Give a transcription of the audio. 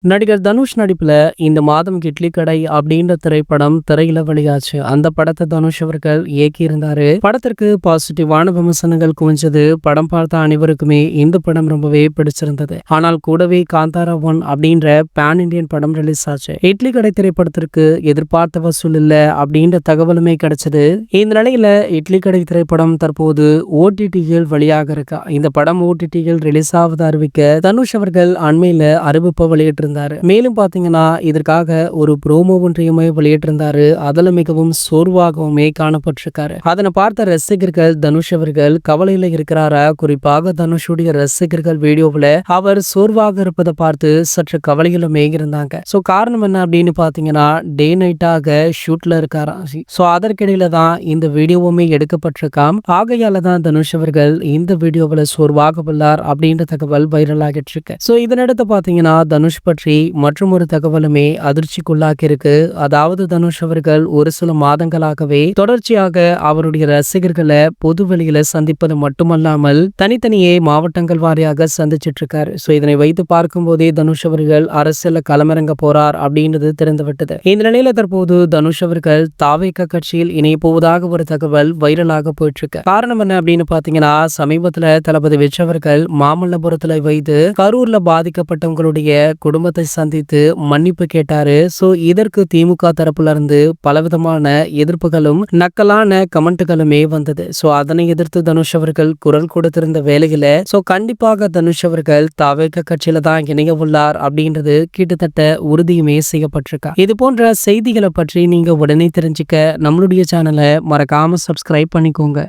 நடிகர் தனுஷ் நடிப்புல இந்த மாதம் இட்லி கடை அப்படின்ற திரைப்படம் திரையில வெளியாச்சு. அந்த படத்தை தனுஷ் அவர்கள் இயக்கியிருந்தாரு. படத்திற்கு பாசிட்டிவான விமர்சனங்கள் குவிஞ்சது. படம் பார்த்த அனைவருக்குமே இந்த படம் ரொம்பவே பிடிச்சிருந்தது. ஆனால் கூடவே காந்தாரா 1 அப்படின்ற பேன் இண்டியன் படம் ரிலீஸ் ஆச்சு. இட்லி கடை திரைப்படத்திற்கு எதிர்பார்த்த வசூல் இல்ல அப்படின்ற தகவலுமே கிடைச்சது. இந்த நிலையில இட்லி கடை திரைப்படம் தற்போது ஓடிடியில் வெளியாக இருக்கா. இந்த படம் ஓடிடியில் ரிலீஸ் ஆவது அறிவிக்க தனுஷ் அவர்கள் அண்மையில அறிவிப்பை வெளியிட்டு மேலும் பாத்தீங்கன்னா இதற்காக ஒரு ப்ரோமோ ஒன்றையுமே வெளியிட்டிருந்தாரு. அதுல மிகவும் சோர்வாகவுமே காணப்பட்டிருக்காரு. அதனை பார்த்த ரசிகர்கள் தனுஷ் அவர்கள் கவலையில இருக்கிறாரா, குறிப்பாக தனுஷுடைய ரசிகர்கள் வீடியோவில் அவர் சோர்வாக இருப்பதை பார்த்து சற்று கவலையிலுமே இருந்தாங்க. சோ காரணம் என்ன அப்படின்னு பாத்தீங்கன்னா டே நைட்டாக ஷூட்ல இருக்காரா. சோ அதற்கிடையில தான் இந்த வீடியோவுமே எடுக்கப்பட்டிருக்காம். ஆகையால தான் தனுஷ் அவர்கள் இந்த வீடியோவில் சோர்வாக உள்ளார் அப்படின்ற தகவல் வைரல் ஆகிட்டு இருக்கு. சோ இதனடுத்து பாத்தீங்கன்னா தனுஷ் பற்றி மற்றும் ஒரு தகவலுமே அதிர்ச்சிக்குள்ளாக்கி இருக்கு. அதாவது தனுஷ் அவர்கள் ஒரு சில மாதங்களாகவே தொடர்ச்சியாக அவருடைய ரசிகர்களை பொது வெளியில சந்திப்பது மட்டுமல்லாமல் தனித்தனியே மாவட்டங்கள் வாரியாக சந்திச்சிட்டு இருக்காரு. சோ இதனை வைத்து பார்க்கும் போதே தனுஷ் அவர்கள் அரசியல களமிறங்க போறார் அப்படின்றது தெரிந்துவிட்டது. இந்த நிலையில தற்போது தனுஷ் அவர்கள் தாவேக கட்சியில் இணைய போவதாக ஒரு தகவல் வைரலாக போயிட்டு இருக்கு. காரணம் என்ன அப்படின்னு பாத்தீங்கன்னா சமீபத்துல தளபதி விஜய் அவர்கள் மாமல்லபுரத்துல வைத்து கரூர்ல பாதிக்கப்பட்டவங்களுடைய குடும்பத்தை சந்தித்து மன்னிப்பு கேட்டாரு. சோ இதற்கு திமுக தரப்புல இருந்து பலவிதமான எதிர்ப்புகளும் நக்கலான கமெண்ட்களுமே வந்தது. சோ அதனை எதிர்த்து தனுஷ் அவர்கள் குரல் கொடுத்திருந்த வேளையில சோ கண்டிப்பாக தனுஷ் அவர்கள் தாவேக கட்சியில தான் இணைய உள்ளார் அப்படின்றது கிட்டத்தட்ட உறுதியுமே செய்யப்பட்டிருக்கா. இது போன்ற செய்திகளை பற்றி நீங்க உடனே தெரிஞ்சுக்க நம்மளுடைய சேனலை மறக்காம சப்ஸ்கிரைப் பண்ணிக்கோங்க.